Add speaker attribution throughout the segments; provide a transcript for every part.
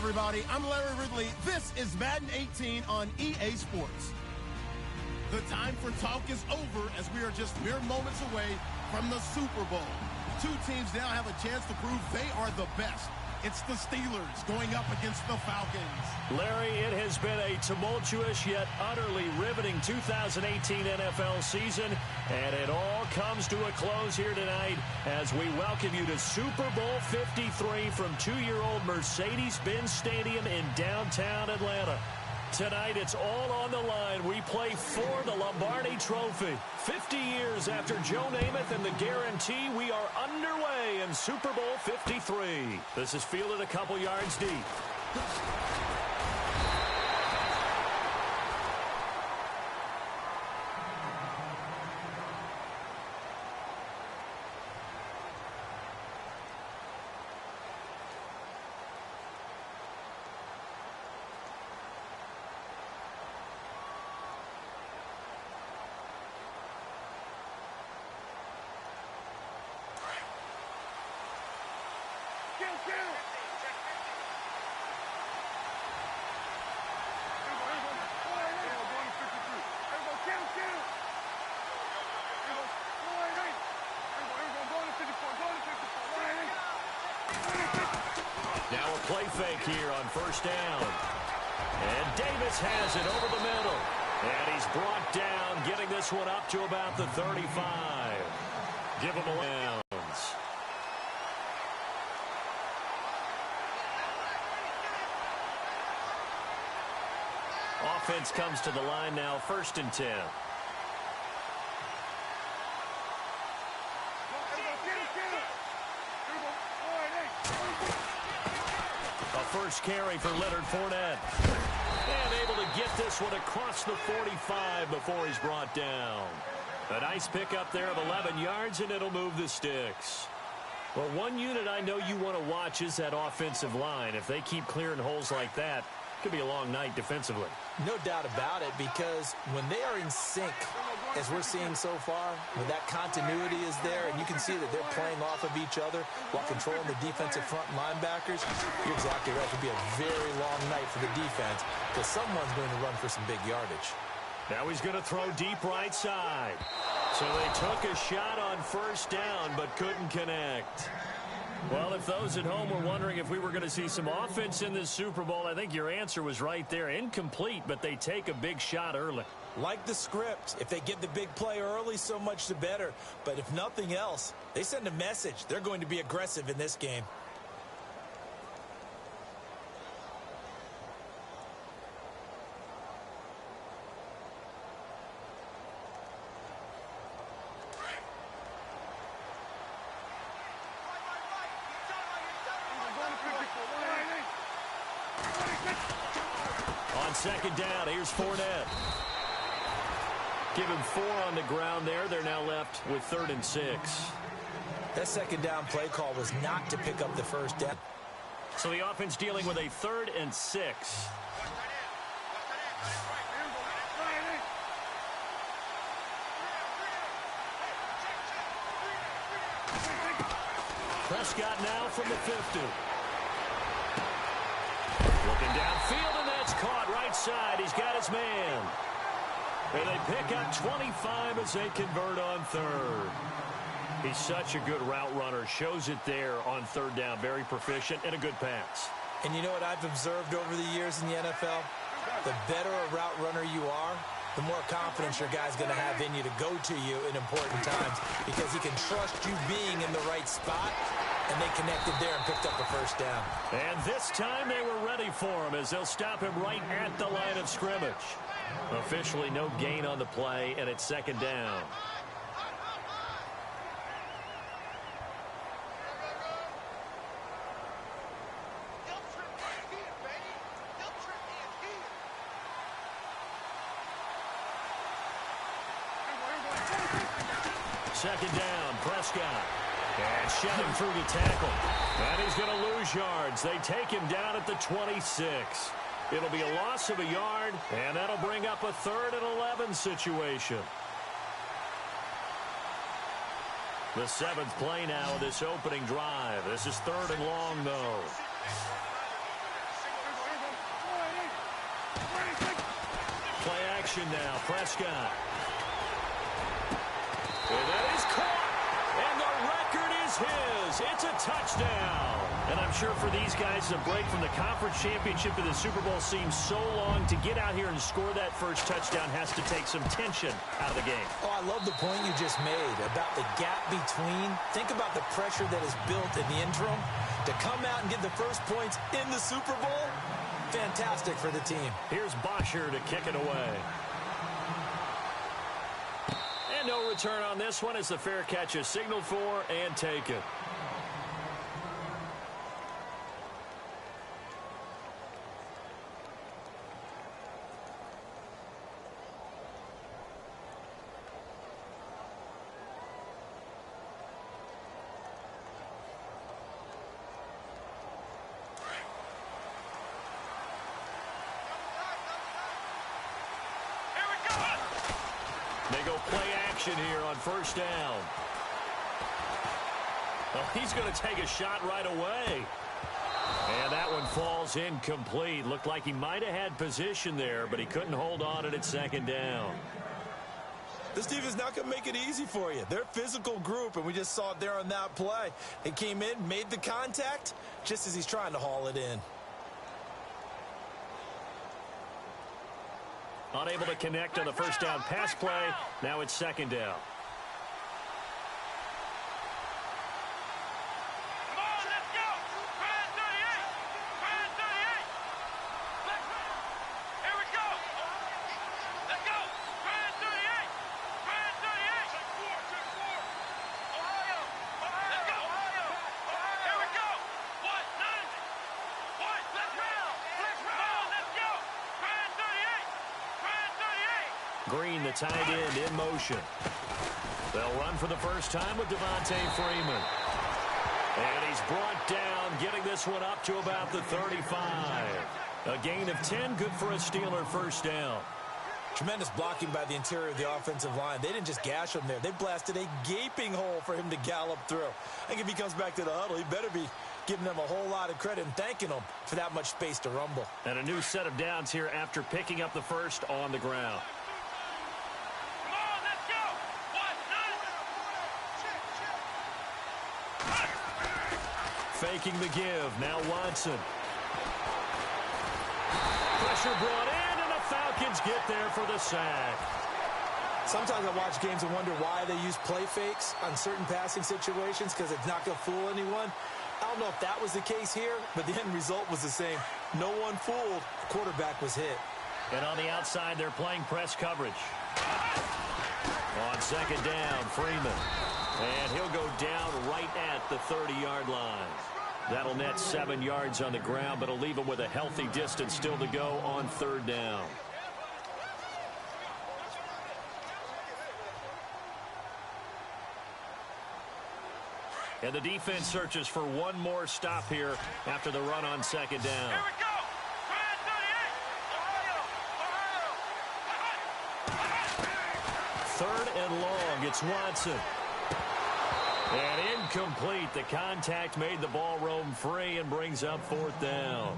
Speaker 1: everybody. I'm Larry Ridley. This is Madden 18 on EA Sports. The time for talk is over as we are just mere moments away from the Super Bowl. Two teams now have a chance to prove they are the best. It's the Steelers going up against the Falcons.
Speaker 2: Larry, it has been a tumultuous yet utterly riveting 2018 NFL season, and it all comes to a close here tonight as we welcome you to Super Bowl 53 from two-year-old Mercedes-Benz Stadium in downtown Atlanta. Tonight, it's all on the line. We play for the Lombardi Trophy. 50 years after Joe Namath and the guarantee, we are underway in Super Bowl 53. This is fielded a couple yards deep. Now a play fake here on first down. And Davis has it over the middle. And he's brought down, getting this one up to about the 35. Give him a downs. Offense comes to the line now, 1st and 10. First carry for Leonard Fournette. And able to get this one across the 45 before he's brought down. A nice pickup there of 11 yards, and it'll move the sticks. Well, one unit I know you want to watch is that offensive line. If they keep clearing holes like that, it could be a long night defensively.
Speaker 3: No doubt about it, because when they are in sync, as we're seeing so far, when that continuity is there, and you can see that they're playing off of each other while controlling the defensive front linebackers, you're exactly right. It could be a very long night for the defense because someone's going to run for some big yardage.
Speaker 2: Now he's going to throw deep right side. So they took a shot on first down but couldn't connect. Well, if those at home were wondering if we were going to see some offense in this Super Bowl, I think your answer was right there. Incomplete, but they take a big shot early.
Speaker 3: Like the script, if they get the big play early, so much the better. But if nothing else, they send a message. They're going to be aggressive in this game.
Speaker 2: On second down, here's Fournette. Give him 4 on the ground there. They're now left with 3rd and 6.
Speaker 3: That second down play call was not to pick up the first down.
Speaker 2: So the offense dealing with a 3rd and 6. Prescott now from the 50. Looking downfield, and that's caught right side. He's got his man. And they pick up 25 as they convert on 3rd. He's such a good route runner. Shows it there on 3rd down. Very proficient and a good pass.
Speaker 3: And you know what I've observed over the years in the NFL? The better a route runner you are, the more confidence your guy's going to have in you to go to you in important times because he can trust you being in the right spot, and they connected there and picked up the first down.
Speaker 2: And this time they were ready for him as they'll stop him right at the line of scrimmage. Officially no gain on the play, and it's 2nd down. Second down, Prescott. And shoving through the tackle. And he's going to lose yards. They take him down at the 26. It'll be a loss of a yard, and that'll bring up a 3rd and 11 situation. The 7th play now of this opening drive. This is 3rd and long, though. action now. Prescott. And that is caught. And the record is his. It's a touchdown. And I'm sure for these guys, the break from the conference championship to the Super Bowl seems so long. To get out here and score that first touchdown has to take some tension out of the game.
Speaker 3: Oh, I love the point you just made about the gap between. Think about the pressure that is built in the interim. To come out and get the first points in the Super Bowl, fantastic for the team.
Speaker 2: Here's Bosher to kick it away. And no return on this one as the fair catch is signaled for and taken. They go play action here on first down. Well, he's going to take a shot right away. And that one falls incomplete. Looked like he might have had position there, but he couldn't hold on at second down.
Speaker 3: This team is not going to make it easy for you. They're a physical group, and we just saw it there on that play. He came in, made the contact, just as he's trying to haul it in.
Speaker 2: Unable to connect on the first down pass play. Now it's second down.
Speaker 4: Come on, let's go. Brand 38. Brand 38. Here we go. Let's go. Brand 38. Brand 38. Check four. Ohio. Let's go. Here we go. What? 90. What? Let's round. Let's round. Let's go. Brand 38. Brand 38.
Speaker 2: Green, the tight end, in motion. They'll run for the first time with Devontae Freeman. And he's brought down, getting this one up to about the 35. A gain of 10, good for a Steeler first down.
Speaker 3: Tremendous blocking by the interior of the offensive line. They didn't just gash him there. They blasted a gaping hole for him to gallop through. I think if he comes back to the huddle, he better be giving them a whole lot of credit and thanking them for that much space to rumble.
Speaker 2: And a new set of downs here after picking up the first on the ground.
Speaker 4: Come on, let's go. What? 90.
Speaker 2: Faking the give. Now Watson. Pressure brought in, and the Falcons get there for the sack.
Speaker 3: Sometimes I watch games and wonder why they use play fakes on certain passing situations because it's not going to fool anyone. I don't know if that was the case here, but the end result was the same. No one fooled. The quarterback was hit.
Speaker 2: And on the outside, they're playing press coverage. On second down, Freeman. And he'll go down right at the 30-yard line. That'll net 7 yards on the ground, but it'll leave him with a healthy distance still to go on third down. And the defense searches for one more stop here after the run on second down.
Speaker 4: Here we go. Brand 38.
Speaker 2: Third and long, it's Watson. And incomplete. The contact made the ball roam free and brings up fourth down.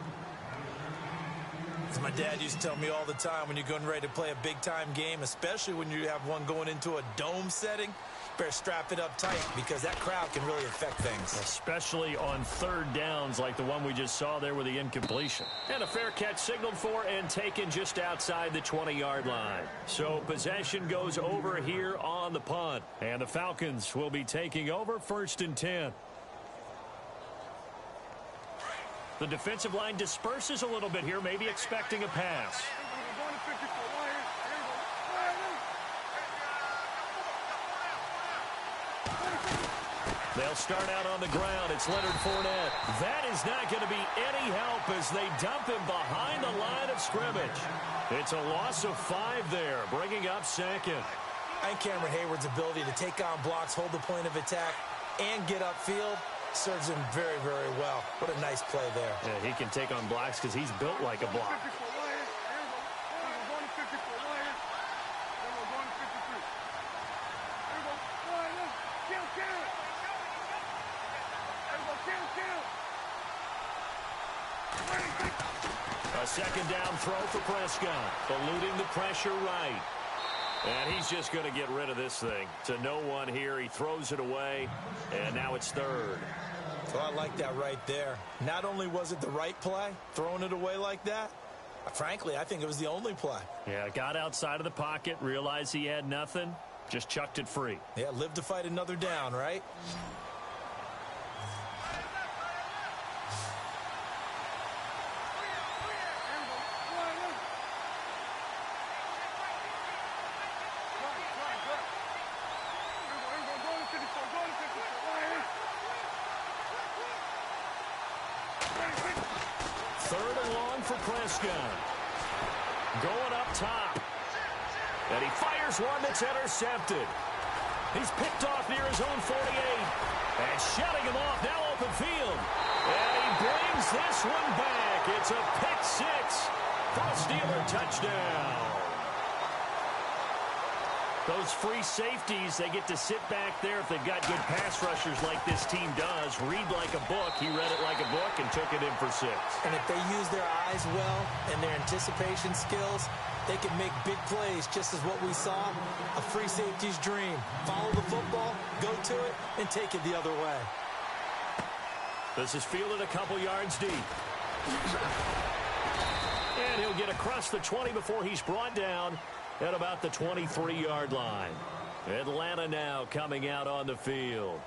Speaker 3: As my dad used to tell me all the time, when you're going ready to play a big-time game, especially when you have one going into a dome setting, better strap it up tight because that crowd can really affect things.
Speaker 2: Especially on third downs like the one we just saw there with the incompletion. And a fair catch signaled for and taken just outside the 20-yard line. So possession goes over here on the punt. And the Falcons will be taking over first and 10. The defensive line disperses a little bit here, maybe expecting a pass. They'll start out on the ground. It's Leonard Fournette. That is not going to be any help as they dump him behind the line of scrimmage. It's a loss of 5 there, bringing up second.
Speaker 3: And Cameron Hayward's ability to take on blocks, hold the point of attack, and get upfield serves him very, very well. What a nice play there.
Speaker 2: Yeah, he can take on blocks because he's built like a block. A second down throw for Prescott, eluding the pressure right. And he's just going to get rid of this thing. To no one here. He throws it away, and now it's third.
Speaker 3: So I like that right there. Not only was it the right play, throwing it away like that, frankly, I think it was the only play.
Speaker 2: Yeah, got outside of the pocket, realized he had nothing, just chucked it free.
Speaker 3: Yeah, live to fight another down, right?
Speaker 2: Third and long for Prescott. Going up top. And he fires one that's intercepted. He's picked off near his own 48. And shutting him off, now open field. And he brings this one back. It's a pick six for a Steeler touchdown. Those free safeties, they get to sit back there if they've got good pass rushers like this team does. Read like a book. He read it like a book and took it in for 6.
Speaker 3: And if they use their eyes well and their anticipation skills, they can make big plays, just as what we saw. A free safety's dream. Follow the football, go to it, and take it the other way.
Speaker 2: This is fielded a couple yards deep. And he'll get across the 20 before he's brought down at about the 23-yard line. Atlanta now coming out on the field.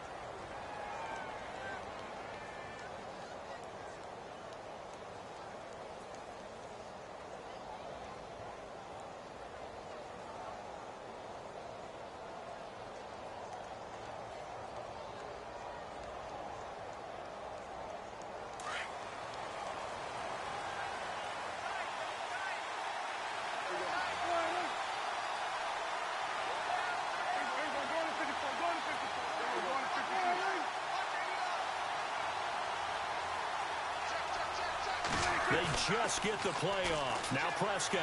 Speaker 2: They just get the play off. Now Prescott.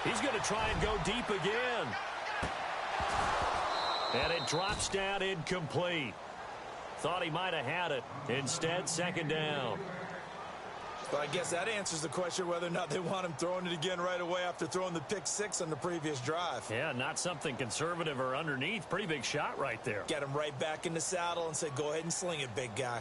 Speaker 2: He's going to try and go deep again. And it drops down incomplete. Thought he might have had it. Instead, second down.
Speaker 3: Well, I guess that answers the question whether or not they want him throwing it again right away after throwing the pick six on the previous drive.
Speaker 2: Yeah, not something conservative or underneath. Pretty big shot right there.
Speaker 3: Get him right back in the saddle and say, go ahead and sling it, big guy.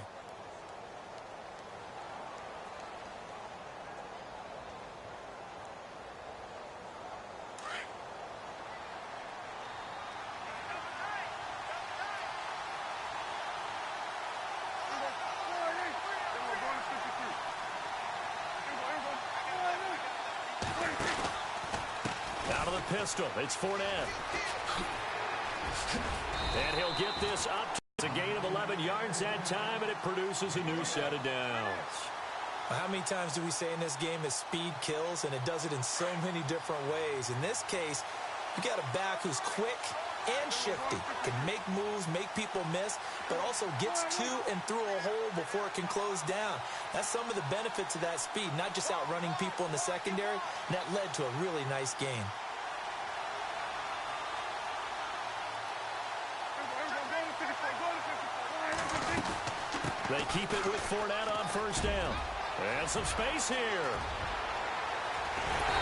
Speaker 2: Out of the pistol, it's Fournette. And he'll get this up to a gain of 11 yards that time, and it produces a new set of downs.
Speaker 3: How many times do we say in this game that speed kills, and it does it in so many different ways? In this case, you got a back who's quick and shifty, can make moves, make people miss, but also gets to and through a hole before it can close down. That's some of the benefits of that speed, not just outrunning people in the secondary, and that led to a really nice game.
Speaker 2: They keep it with Fournette on first down. And some space here.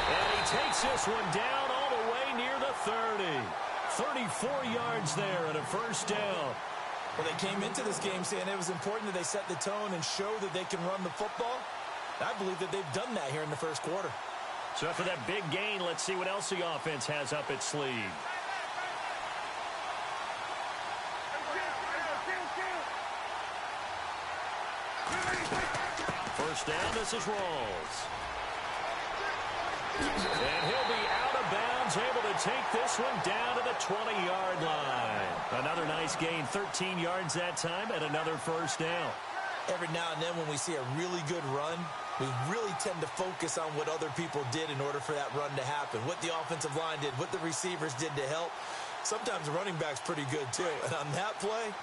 Speaker 2: And he takes this one down all the way near the 30. 34 yards there and a first down.
Speaker 3: Well, they came into this game saying it was important that they set the tone and show that they can run the football. I believe that they've done that here in the first quarter.
Speaker 2: So after that big gain, let's see what else the offense has up its sleeve. First down, this is Rawls. And he'll be out of bounds, able to take this one down to the 20-yard line. Another nice gain, 13 yards that time, and another first down.
Speaker 3: Every now and then when we see a really good run, we really tend to focus on what other people did in order for that run to happen. What the offensive line did, what the receivers did to help. Sometimes the running back's pretty good too. And on that play,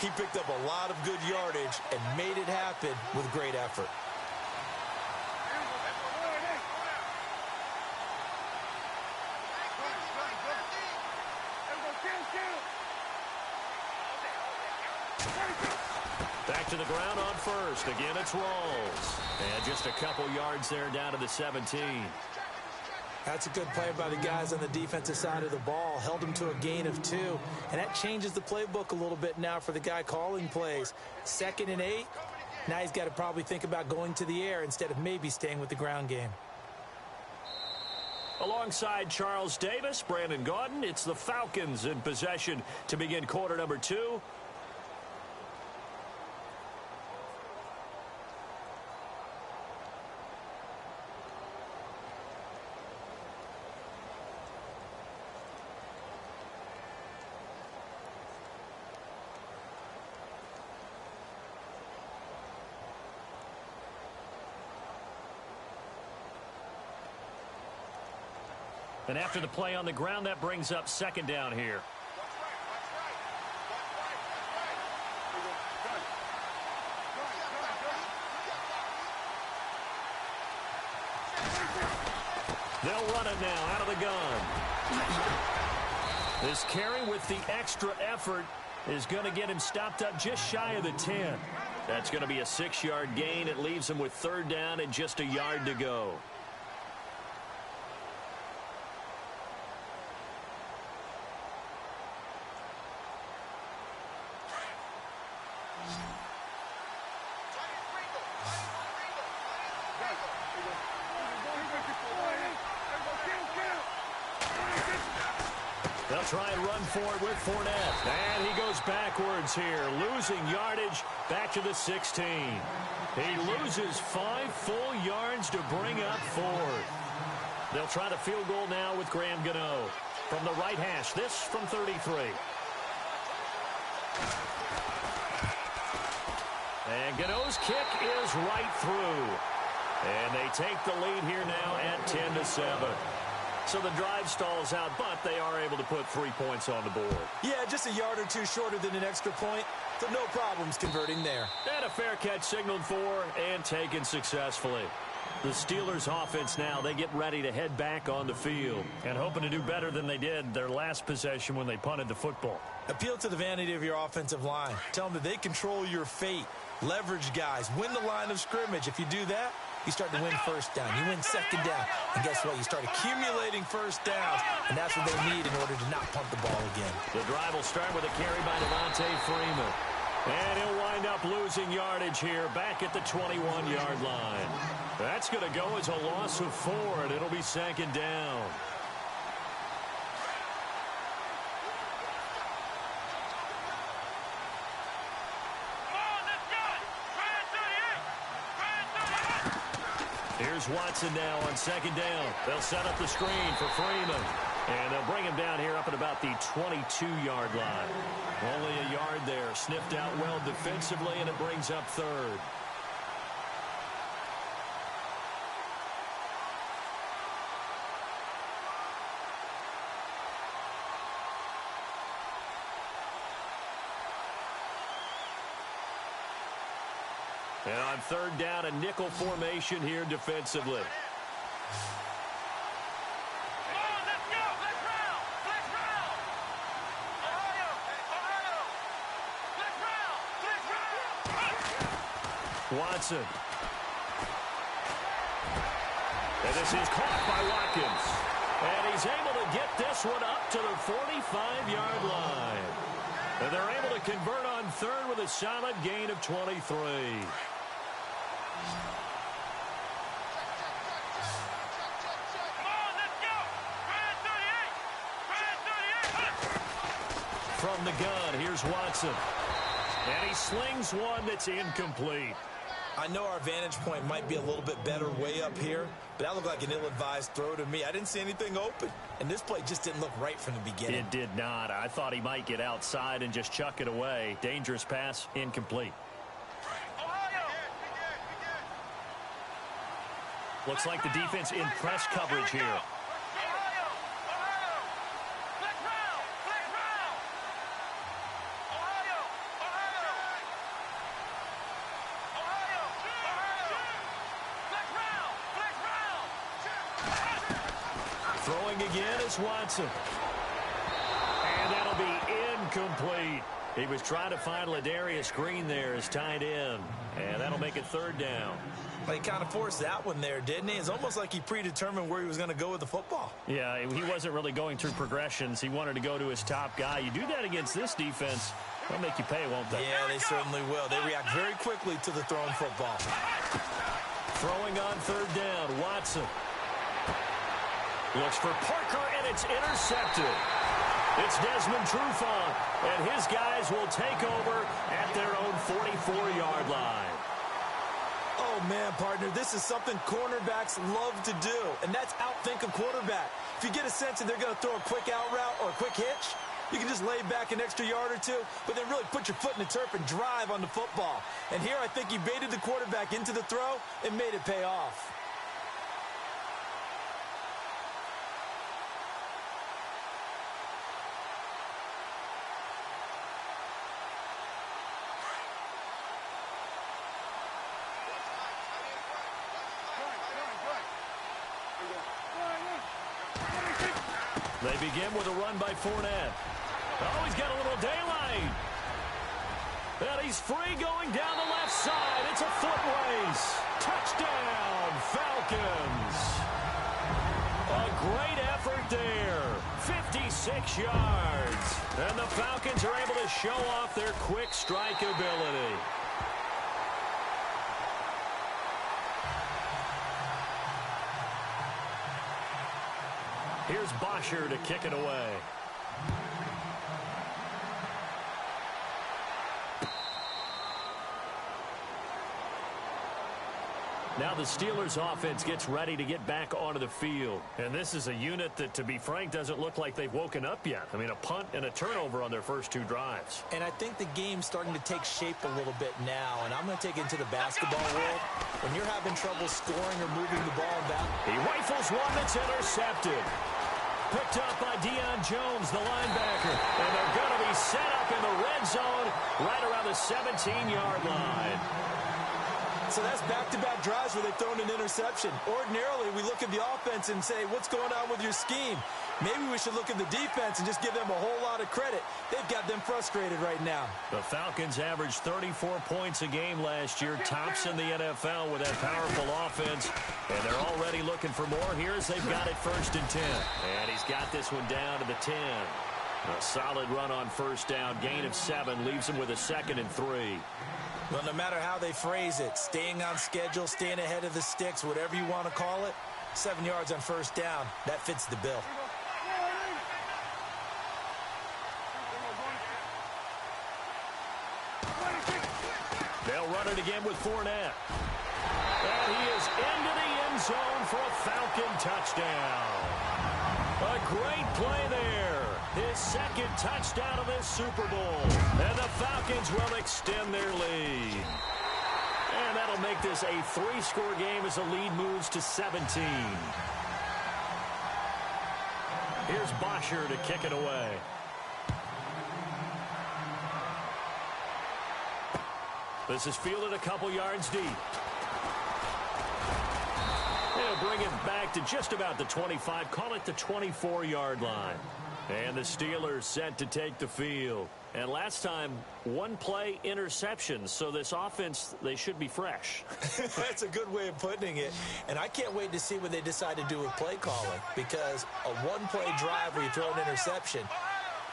Speaker 3: he picked up a lot of good yardage and made it happen with great effort.
Speaker 2: Back back to the ground on first. Again, it's Rawls. And just a couple yards there down to the 17.
Speaker 3: That's a good play by the guys on the defensive side of the ball. Held them to a gain of 2. And that changes the playbook a little bit now for the guy calling plays. 2nd and 8. Now he's got to probably think about going to the air instead of maybe staying with the ground game.
Speaker 2: Alongside Charles Davis, Brandon Gaudin, it's the Falcons in possession to begin quarter number 2. And after the play on the ground, that brings up 2nd down here. They'll run it now out of the gun. This carry with the extra effort is going to get him stopped up just shy of the 10. That's going to be a 6-yard gain. It leaves him with 3rd down and just a yard to go. They'll try and run for it with Fournette. And he goes backwards here, losing yardage back to the 16. He loses 5 full yards to bring up 4th. They'll try the field goal now with Graham Gano from the right hash. This from 33. And Gano's kick is right through. And they take the lead here now at 10-7. So the drive stalls out, but they are able to put 3 points on the board.
Speaker 3: Yeah, just a yard or 2 shorter than an extra point, so no problems converting there.
Speaker 2: And a fair catch signaled for and taken successfully. The Steelers offense now, they get ready to head back on the field and hoping to do better than they did their last possession when they punted the football.
Speaker 3: Appeal to the vanity of your offensive line. Tell them that they control your fate. Leverage guys. Win the line of scrimmage. If you do that, you start to win 1st down. You win 2nd down. And guess what? You start accumulating 1st downs. And that's what they need in order to not punt the ball again.
Speaker 2: The drive will start with a carry by Devontae Freeman. And he'll wind up losing yardage here back at the 21-yard line. That's going to go as a loss of 4, and it'll be 2nd down. Here's Watson now on 2nd down. They'll set up the screen for Freeman. And they'll bring him down here up at about the 22-yard line. Only a yard there. Sniffed out well defensively, and it brings up 3rd. And on 3rd down, a nickel formation here defensively. Watson. And this is caught by Watkins. And he's able to get this one up to the 45-yard line. And they're able to convert on 3rd with a solid gain of 23. From the gun, here's Watson. And he slings one that's incomplete.
Speaker 3: I know our vantage point might be a little bit better way up here, but that looked like an ill-advised throw to me. I didn't see anything open, and this play just didn't look right from the beginning.
Speaker 2: It did not. I thought he might get outside and just chuck it away. Dangerous pass, incomplete. Looks like the defense in press coverage here. Throwing again is Watson. And that'll be incomplete. He was trying to find Ladarius Green there as tight end, and that'll make it third down.
Speaker 3: He kind of forced that one there, didn't he? It's almost like he predetermined where he was going to go with the football.
Speaker 2: Yeah, he wasn't really going through progressions. He wanted to go to his top guy. You do that against this defense, they'll make you pay, won't they?
Speaker 3: Yeah, they certainly will. They react very quickly to the thrown football.
Speaker 2: Throwing on third down, Watson. Looks for Parker, and it's intercepted. It's Desmond Trufant, and his guys will take over at their own 44-yard line.
Speaker 3: Oh, man, partner, this is something cornerbacks love to do, and that's outthink a quarterback. If you get a sense that they're going to throw a quick out route or a quick hitch, you can just lay back an extra yard or two, but then really put your foot in the turf and drive on the football. And here I think he baited the quarterback into the throw and made it pay off.
Speaker 2: They begin with a run by Fournette. Oh, he's got a little daylight. And he's free going down the left side. It's a foot race. Touchdown, Falcons. A great effort there. 56 yards. And the Falcons are able to show off their quick strike ability. Here's Bosher to kick it away. Now the Steelers offense gets ready to get back onto the field. And this is a unit that, to be frank, doesn't look like they've woken up yet. I mean, a punt and a turnover on their first two drives.
Speaker 3: And I think the game's starting to take shape a little bit now. And I'm going to take it into the basketball world. When you're having trouble scoring or moving the ball back.
Speaker 2: He rifles one that's intercepted. Picked up by Deion Jones, the linebacker. And they're going to be set up in the red zone right around the 17-yard line.
Speaker 3: So that's back-to-back drives where they've thrown an interception. Ordinarily, we look at the offense and say, what's going on with your scheme? Maybe we should look at the defense and just give them a whole lot of credit. They've got them frustrated right now.
Speaker 2: The Falcons averaged 34 points a game last year, tops in the NFL with that powerful offense. And they're already looking for more here as they've got it first and 10. And he's got this one down to the 10. A solid run on first down, gain of 7, leaves him with a 2nd and 3.
Speaker 3: Well, no matter how they phrase it, staying on schedule, staying ahead of the sticks, whatever you want to call it, 7 yards on first down, that fits the bill.
Speaker 2: They'll run it again with Fournette. And he is into the end zone for a Falcon touchdown. A great play there. His 2nd touchdown of this Super Bowl. And the Falcons will extend their lead. And that'll make this a 3-score game as the lead moves to 17. Here's Bosher to kick it away. This is fielded a couple yards deep. They'll bring it back to just about the 25, call it the 24-yard line. And the Steelers set to take the field. And last time, 1-play interception. So this offense, they should be fresh.
Speaker 3: That's a good way of putting it. And I can't wait to see what they decide to do with play calling. Because a 1-play drive where you throw an interception,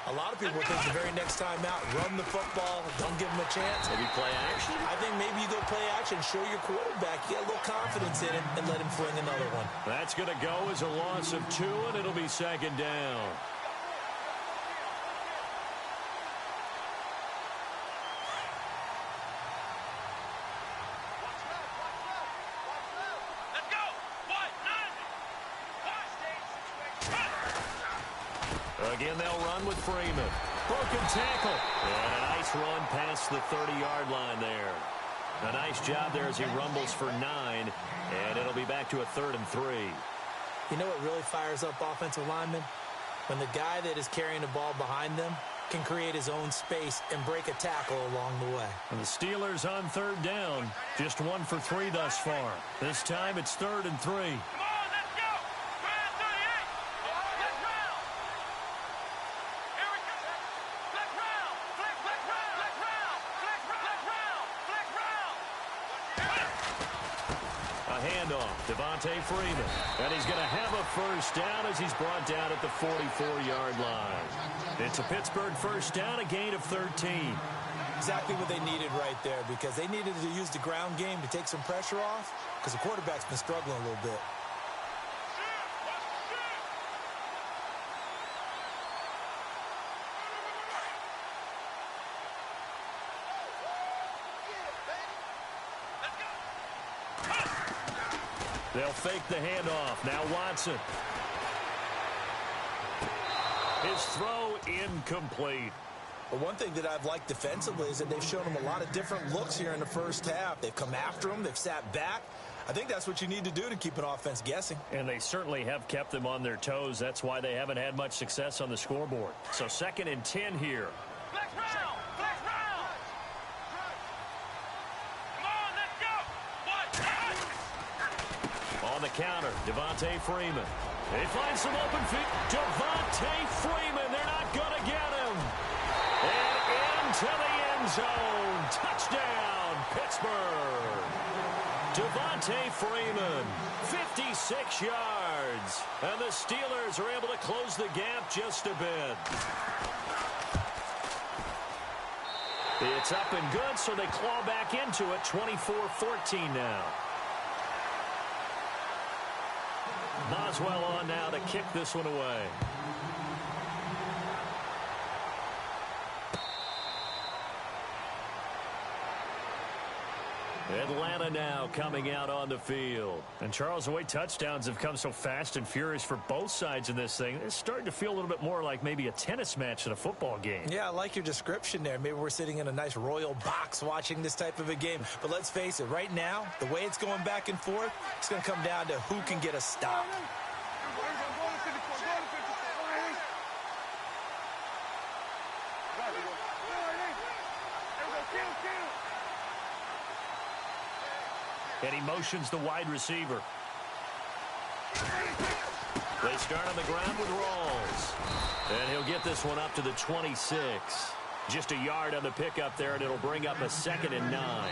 Speaker 3: a lot of people will think the very next time out, run the football, don't give them a chance.
Speaker 2: Maybe play action?
Speaker 3: I think maybe you go play action, show your quarterback, you get a little confidence in him, and let him fling another one.
Speaker 2: That's going to go as a loss of 2, and it'll be 2nd down. Again, they'll run with Freeman. Broken tackle. And a nice run past the 30-yard line there. A nice job there as he rumbles for 9. And it'll be back to a 3rd and 3.
Speaker 3: You know what really fires up offensive linemen? When the guy that is carrying the ball behind them can create his own space and break a tackle along the way.
Speaker 2: And the Steelers on 3rd down. Just 1 for 3 thus far. This time it's 3rd and 3. handoff. Devontae Freeman. And he's going to have a first down as he's brought down at the 44-yard line. It's a Pittsburgh first down, a gain of 13.
Speaker 3: Exactly what they needed right there, because they needed to use the ground game to take some pressure off, because the quarterback's been struggling a little bit.
Speaker 2: They'll fake the handoff. Now Watson. His throw incomplete.
Speaker 3: But one thing that I've liked defensively is that they've shown him a lot of different looks here in the first half. They've come after him. They've sat back. I think that's what you need to do to keep an offense guessing.
Speaker 2: And they certainly have kept them on their toes. That's why they haven't had much success on the scoreboard. So 2nd and 10 here.
Speaker 4: Flex round! Flex round! Come on, let's go! What?
Speaker 2: On the counter, Devontae Freeman. They find some open feet. Devontae Freeman, they're not going to get him. And into the end zone. Touchdown, Pittsburgh. Devontae Freeman, 56 yards. And the Steelers are able to close the gap just a bit. It's up and good, so they claw back into it, 24-14 now. Boswell on now to kick this one away. Atlanta now coming out on the field. And Charles, the way touchdowns have come so fast and furious for both sides in this thing, it's starting to feel a little bit more like maybe a tennis match than a football game.
Speaker 3: Yeah, I like your description there. Maybe we're sitting in a nice royal box watching this type of a game. But let's face it, right now, the way it's going back and forth, it's going to come down to who can get a stop.
Speaker 2: And he motions the wide receiver. They start on the ground with Rawls. And he'll get this one up to the 26. Just a yard on the pickup there, and it'll bring up a 2nd and 9.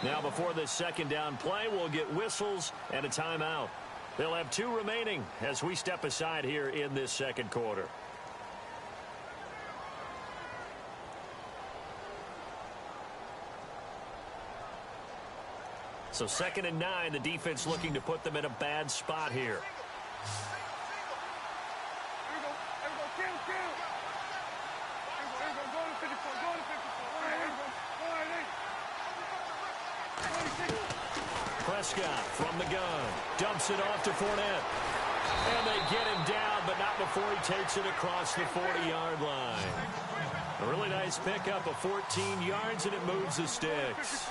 Speaker 2: Now before this second down play, we'll get whistles and a timeout. They'll have 2 remaining as we step aside here in this second quarter. So 2nd and 9, the defense looking to put them in a bad spot here. Prescott from the gun. Dumps it off to Fournette. And they get him down, but not before he takes it across the 40-yard line. A really nice pickup of 14 yards, and it moves the sticks.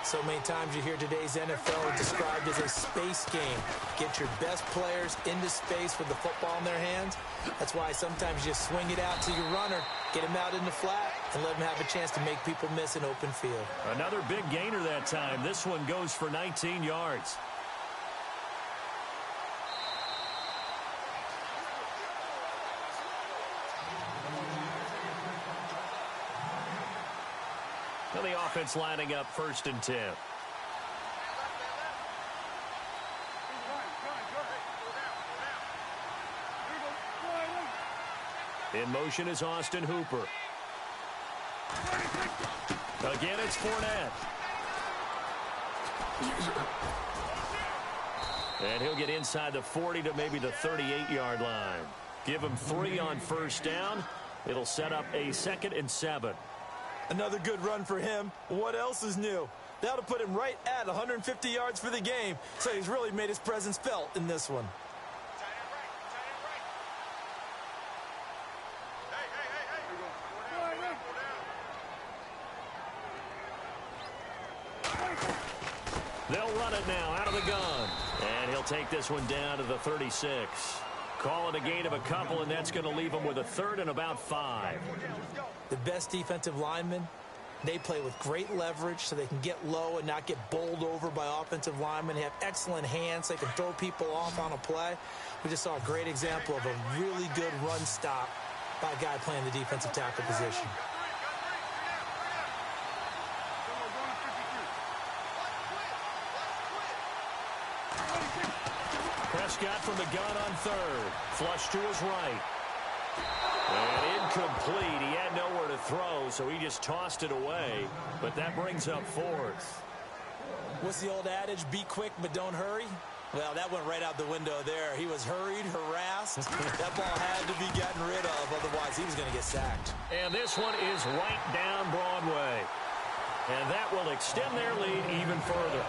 Speaker 3: So many times you hear today's NFL described as a space game. Get your best players into space with the football in their hands. That's why sometimes you just swing it out to your runner, get him out in the flat, and let him have a chance to make people miss an open field.
Speaker 2: Another big gainer that time. This one goes for 19 yards. So the offense lining up 1st and 10. In motion is Austin Hooper. Again, it's Fournette. And he'll get inside the 40 to maybe the 38-yard line. Give him 3 on first down. It'll set up a 2nd and 7.
Speaker 3: Another good run for him. What else is new? That'll put him right at 150 yards for the game. So he's really made his presence felt in this one.
Speaker 2: They'll run it now out of the gun. And he'll take this one down to the 36. Call it a gain of a couple, and that's going to leave him with a 3rd and about 5.
Speaker 3: The best defensive linemen, they play with great leverage so they can get low and not get bowled over by offensive linemen. They have excellent hands. They can throw people off on a play. We just saw a great example of a really good run stop by a guy playing the defensive tackle position.
Speaker 2: Prescott from the gun on third. Flush to his right. And incomplete. He had nowhere to throw, so he just tossed it away. But that brings up fourth.
Speaker 3: What's the old adage? Be quick, but don't hurry. Well, that went right out the window there. He was hurried, harassed. That ball had to be gotten rid of, otherwise he was going to get sacked.
Speaker 2: And this one is right down Broadway. And that will extend their lead even further.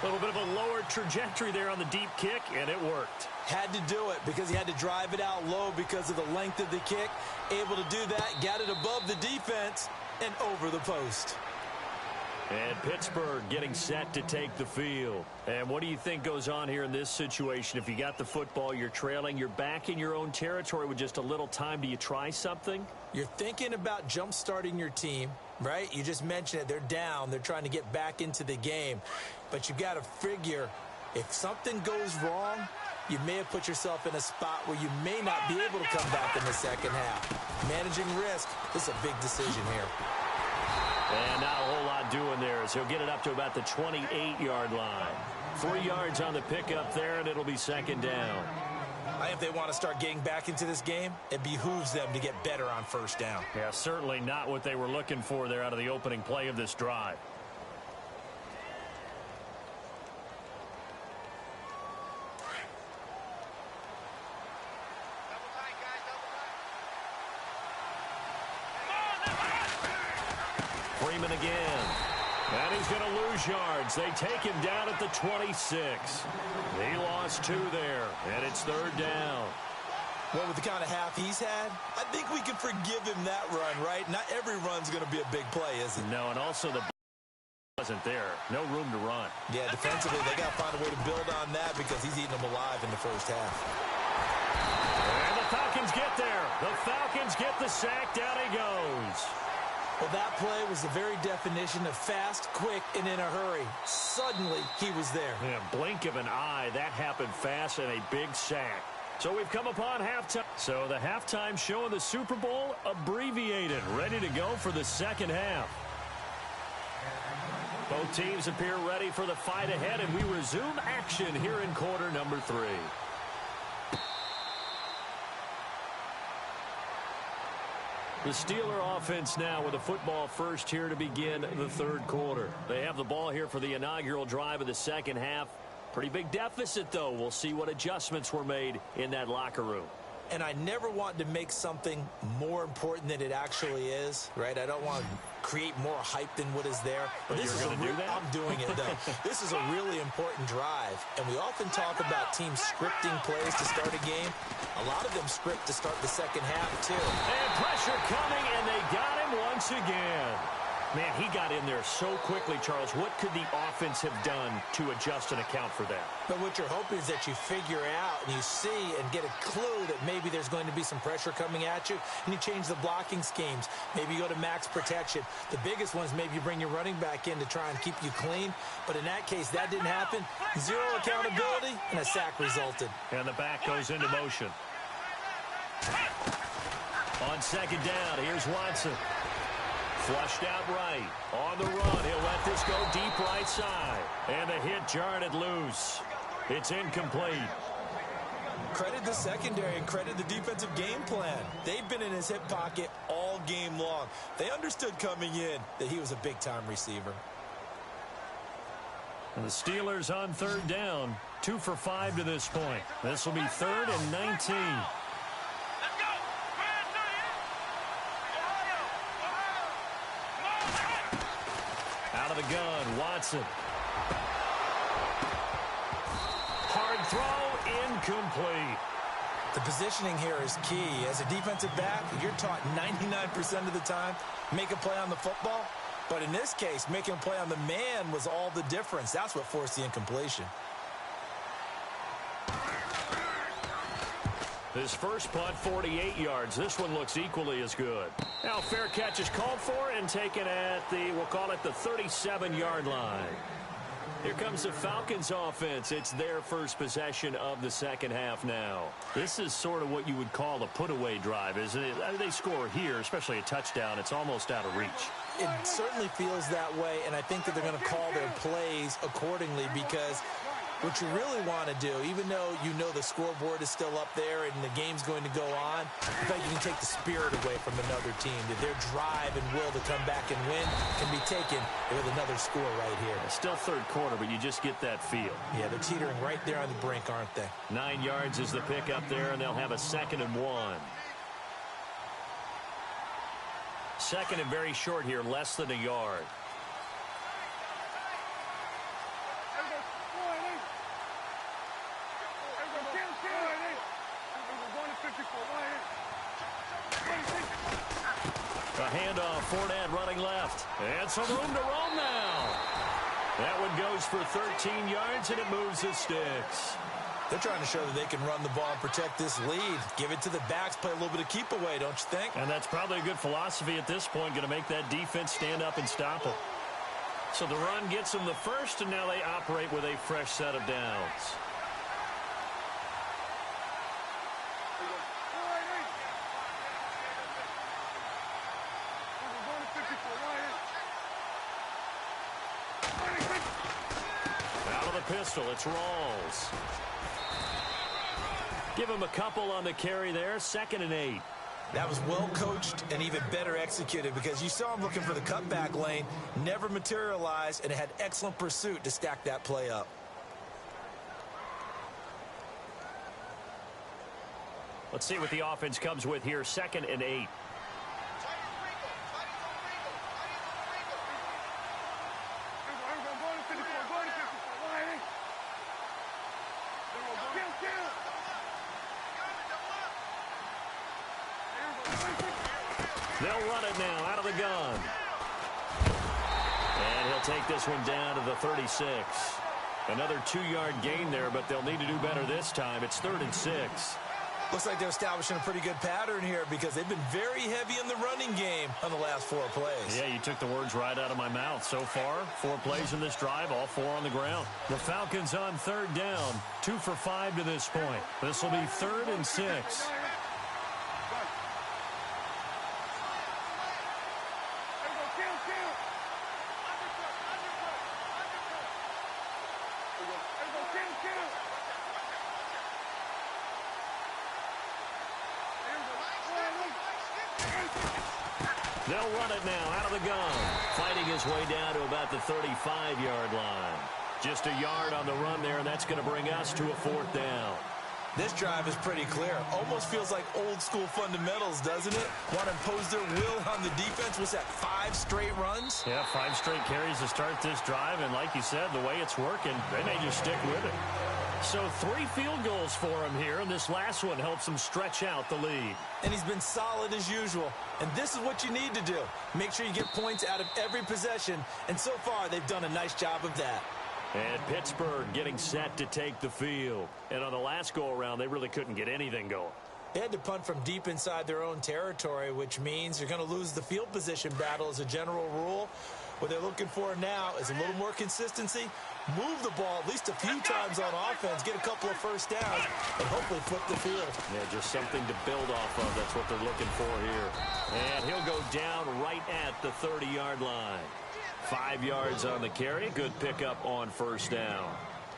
Speaker 2: A little bit of a lower trajectory there on the deep kick, and it worked.
Speaker 3: Had to do it because he had to drive it out low because of the length of the kick. Able to do that, got it above the defense and over the post.
Speaker 2: And Pittsburgh getting set to take the field. And what do you think goes on here in this situation? If you got the football, you're trailing, you're back in your own territory with just a little time. Do you try something?
Speaker 3: You're thinking about jump-starting your team, right? You just mentioned it. They're down. They're trying to get back into the game. But you got to figure if something goes wrong, you may have put yourself in a spot where you may not be able to come back in the second half. Managing risk, this is a big decision here.
Speaker 2: And not a whole lot doing there as he'll get it up to about the 28-yard line. 3 yards on the pickup there, and it'll be second down.
Speaker 3: I think if they want to start getting back into this game, it behooves them to get better on first down.
Speaker 2: Yeah, certainly not what they were looking for there out of the opening play of this drive. Freeman again. And he's going to lose yards. They take him down at the 26. He lost 2 there, and it's third down.
Speaker 3: Well, with the kind of half he's had, I think we can forgive him that run, right? Not every run's going to be a big play, is it?
Speaker 2: No, and also the wasn't there. No room to run.
Speaker 3: Yeah, defensively, they got to find a way to build on that because he's eating them alive in the first half.
Speaker 2: And the Falcons get there. The Falcons get the sack. Down he goes.
Speaker 3: Well, that play was the very definition of fast, quick, and in a hurry. Suddenly, he was there.
Speaker 2: Yeah, blink of an eye. That happened fast and a big sack. So we've come upon halftime. So the halftime show of the Super Bowl abbreviated. Ready to go for the second half. Both teams appear ready for the fight ahead, and we resume action here in quarter number 3. The Steeler offense now with the football first here to begin the third quarter. They have the ball here for the inaugural drive of the second half. Pretty big deficit, though. We'll see what adjustments were made in that locker room.
Speaker 3: And I never want to make something more important than it actually is, right? I don't want to create more hype than what is there.
Speaker 2: But you're going to do that?
Speaker 3: I'm doing it, though. This is a really important drive. And we often talk about teams scripting plays to start a game. A lot of them script to start the second half, too.
Speaker 2: And pressure coming, and they got him once again. Man, he got in there so quickly, Charles. What could the offense have done to adjust and account for that?
Speaker 3: But what you're hoping is that you figure out and you see and get a clue that maybe there's going to be some pressure coming at you, and you change the blocking schemes. Maybe you go to max protection. The biggest one is maybe you bring your running back in to try and keep you clean. But in that case, that didn't happen. Zero accountability, and a sack resulted.
Speaker 2: And the back goes into motion. On second down, here's Watson. Flushed out right. On the run, he'll let this go deep right side. And the hit jarred it loose. It's incomplete.
Speaker 3: Credit the secondary and credit the defensive game plan. They've been in his hip pocket all game long. They understood coming in that he was a big-time receiver.
Speaker 2: And the Steelers on third down. 2 for 5 to this point. This will be 3rd and 19. Out of the gun, Watson. Hard throw, incomplete.
Speaker 3: The positioning here is key. As a defensive back, you're taught 99% of the time, make a play on the football. But in this case, making a play on the man was all the difference. That's what forced the incompletion.
Speaker 2: His first punt, 48 yards. This one looks equally as good. Now, fair catch is called for and taken at the, we'll call it the 37-yard line. Here comes the Falcons offense. It's their first possession of the second half now. This is sort of what you would call a put-away drive, isn't it? They score here, especially a touchdown. It's almost out of reach.
Speaker 3: It certainly feels that way, and I think that they're going to call their plays accordingly because What you really want to do, even though you know the scoreboard is still up there and the game's going to go on, I bet you can take the spirit away from another team, that their drive and will to come back and win can be taken with another score right here.
Speaker 2: Still third quarter, but you just get that feel.
Speaker 3: Yeah, they're teetering right there on the brink, aren't they?
Speaker 2: 9 yards is the pick up there, and they'll have a 2nd and 1. Second and very short here, less than a yard. A handoff, Fournette running left. And some room to roam now. That one goes for 13 yards, and it moves the sticks.
Speaker 3: They're trying to show that they can run the ball and protect this lead. Give it to the backs, play a little bit of keep away, don't you think?
Speaker 2: And that's probably a good philosophy at this point, going to make that defense stand up and stop them. So the run gets them the first, and now they operate with a fresh set of downs. Pistol, it's Rawls. Give him a couple on the carry there, 2nd and 8.
Speaker 3: That was well coached and even better executed because you saw him looking for the cutback lane, never materialized, and had excellent pursuit to stack that play up.
Speaker 2: Let's see what the offense comes with here, 2nd and 8. They'll run it now out of the gun. And he'll take this one down to the 36. Another 2-yard gain there, but they'll need to do better this time. It's 3rd and 6.
Speaker 3: Looks like they're establishing a pretty good pattern here because they've been very heavy in the running game on the last 4 plays.
Speaker 2: Yeah, you took the words right out of my mouth. So far, 4 plays in this drive, all 4 on the ground. The Falcons on 3rd down, 2 for 5 to this point. This will be 3rd and 6. They'll run it now out of the gun. Fighting his way down to about the 35-yard line. Just a yard on the run there, and that's going to bring us to a 4th down.
Speaker 3: This drive is pretty clear. Almost feels like old-school fundamentals, doesn't it? Want to impose their will on the defense. Was that 5 straight runs?
Speaker 2: Yeah, 5 straight carries to start this drive, and like you said, the way it's working, they may just stick with it. So 3 field goals for him here, and this last one helps him stretch out the lead.
Speaker 3: And he's been solid as usual. And this is what you need to do. Make sure you get points out of every possession. And so far, they've done a nice job of that.
Speaker 2: And Pittsburgh getting set to take the field. And on the last go-around, they really couldn't get anything going.
Speaker 3: They had to punt from deep inside their own territory, which means you're going to lose the field position battle as a general rule. What they're looking for now is a little more consistency. Move the ball at least a few times on offense, get a couple of first downs, and hopefully flip the field.
Speaker 2: Yeah, just something to build off of. That's what they're looking for here. And he'll go down right at the 30-yard line. 5 yards on the carry. Good pickup on first down.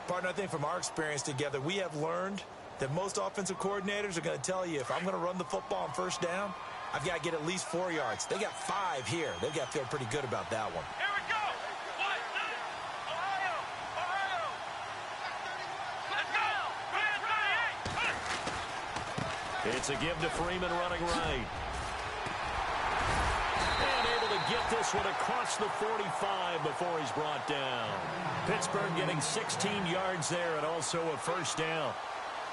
Speaker 3: Partner, I think from our experience together, we have learned that most offensive coordinators are going to tell you, if I'm going to run the football on first down, I've got to get at least 4 yards. They got 5 here. They've got to feel pretty good about that one.
Speaker 4: Here we go. Ohio. Let's go.
Speaker 2: It's a give to Freeman running right. And able to get this one across the 45 before he's brought down. Pittsburgh getting 16 yards there and also a first down.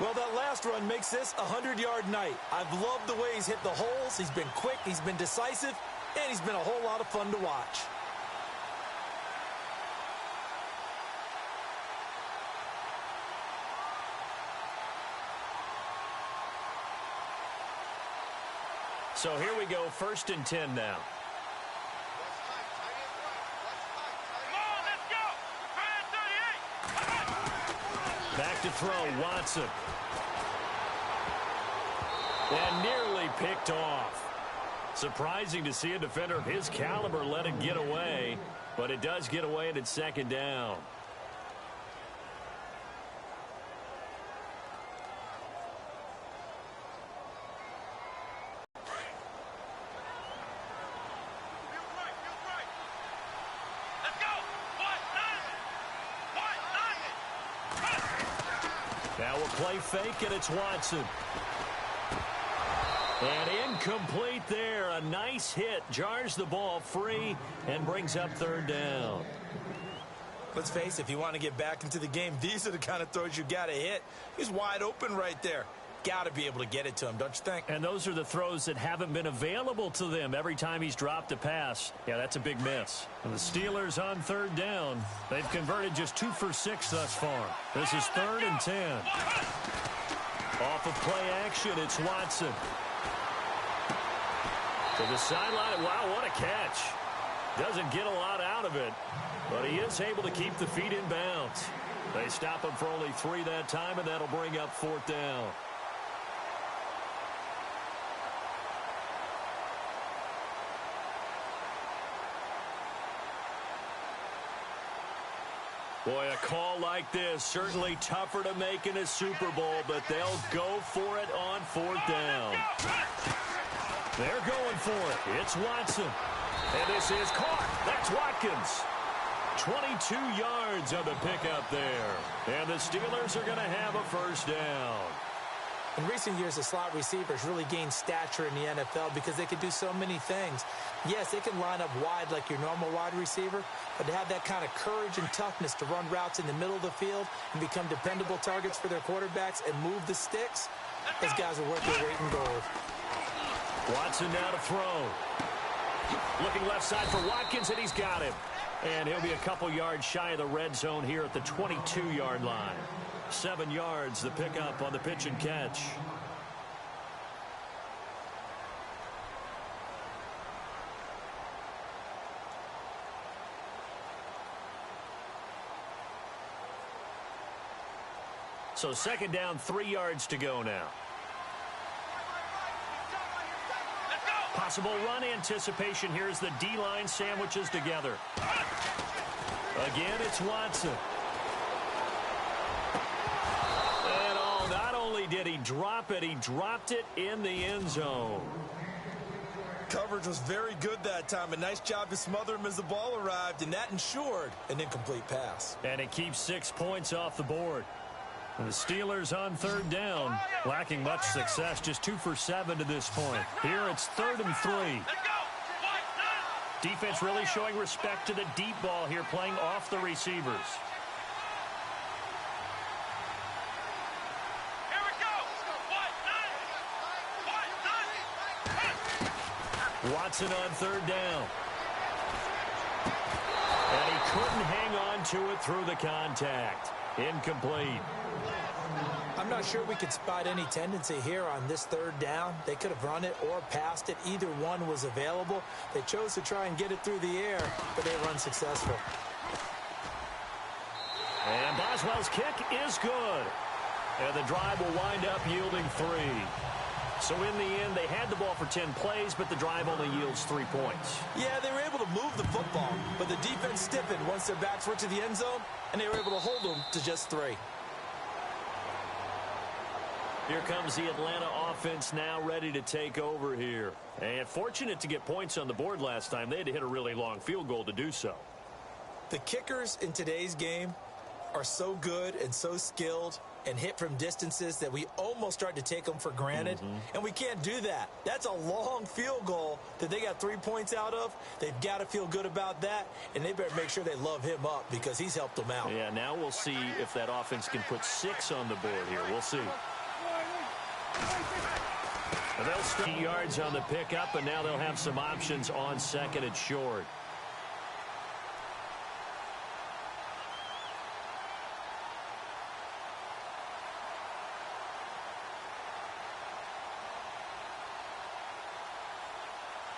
Speaker 3: Well, that last run makes this a 100-yard night. I've loved the way he's hit the holes. He's been quick, he's been decisive, and he's been a whole lot of fun to watch.
Speaker 2: So here we go, 1st and 10 now.
Speaker 4: Come on, let's go. 38.
Speaker 2: Back to throw, Watson. And nearly picked off. Surprising to see a defender of his caliber let it get away, but it does get away and it's 2nd down. Now we'll play fake, and it's Watson. And incomplete there. A nice hit. Jars the ball free and brings up third down.
Speaker 3: Let's face it, if you want to get back into the game, these are the kind of throws you got to hit. He's wide open right there. Got to be able to get it to him, don't you think?
Speaker 2: And those are the throws that haven't been available to them every time he's dropped a pass. Yeah, that's a big miss. And the Steelers on third down. They've converted just 2 for 6 thus far. This is 3rd and 10. Off of play action, it's Watson. To the sideline. Wow, what a catch. Doesn't get a lot out of it, but he is able to keep the feet in bounds. They stop him for only 3 that time, and that'll bring up 4th down. Boy, a call like this, certainly tougher to make in a Super Bowl, but they'll go for it on 4th down. They're going for it. It's Watson. And this is caught. That's Watkins. 22 yards on the pickup there. And the Steelers are going to have a first down.
Speaker 3: In recent years, the slot receivers really gained stature in the NFL because they can do so many things. Yes, they can line up wide like your normal wide receiver, but to have that kind of courage and toughness to run routes in the middle of the field and become dependable targets for their quarterbacks and move the sticks, those guys are worth their weight in gold.
Speaker 2: Watson now to throw. Looking left side for Watkins, and he's got him. And he'll be a couple yards shy of the red zone here at the 22-yard line. 7 yards, the pickup on the pitch and catch. So 2nd down, 3 yards to go now. Possible run anticipation here as the D-line sandwiches together. Again, it's Watson. And not only did he drop it, he dropped it in the end zone.
Speaker 3: Coverage was very good that time. A nice job to smother him as the ball arrived, and that ensured an incomplete pass.
Speaker 2: And it keeps 6 points off the board. And the Steelers on 3rd down, lacking much success, just 2 for 7 to this point. Here it's 3rd and 3. Defense really showing respect to the deep ball here, playing off the receivers.
Speaker 4: Here we go.
Speaker 2: Watson on 3rd down. And he couldn't hang on to it through the contact. Incomplete.
Speaker 3: I'm not sure we could spot any tendency here on this 3rd down. They could have run it or passed it. Either one was available. They chose to try and get it through the air, but they were unsuccessful.
Speaker 2: And Boswell's kick is good. And the drive will wind up yielding 3. So in the end, they had the ball for 10 plays, but the drive only yields 3 points.
Speaker 3: Yeah, they were able to move the football, but the defense stiffened once their backs were to the end zone, and they were able to hold them to just 3.
Speaker 2: Here comes the Atlanta offense now ready to take over here. And fortunate to get points on the board last time. They had to hit a really long field goal to do so.
Speaker 3: The kickers in today's game are so good and so skilled and hit from distances that we almost start to take them for granted. And we can't do that. That's a long field goal that they got 3 points out of. They've got to feel good about that, and they better make sure they love him up because he's helped them out.
Speaker 2: Yeah, now we'll see if that offense can put 6 on the board here. We'll see. They'll stay yards on the pickup, and now they'll have some options on 2nd and short.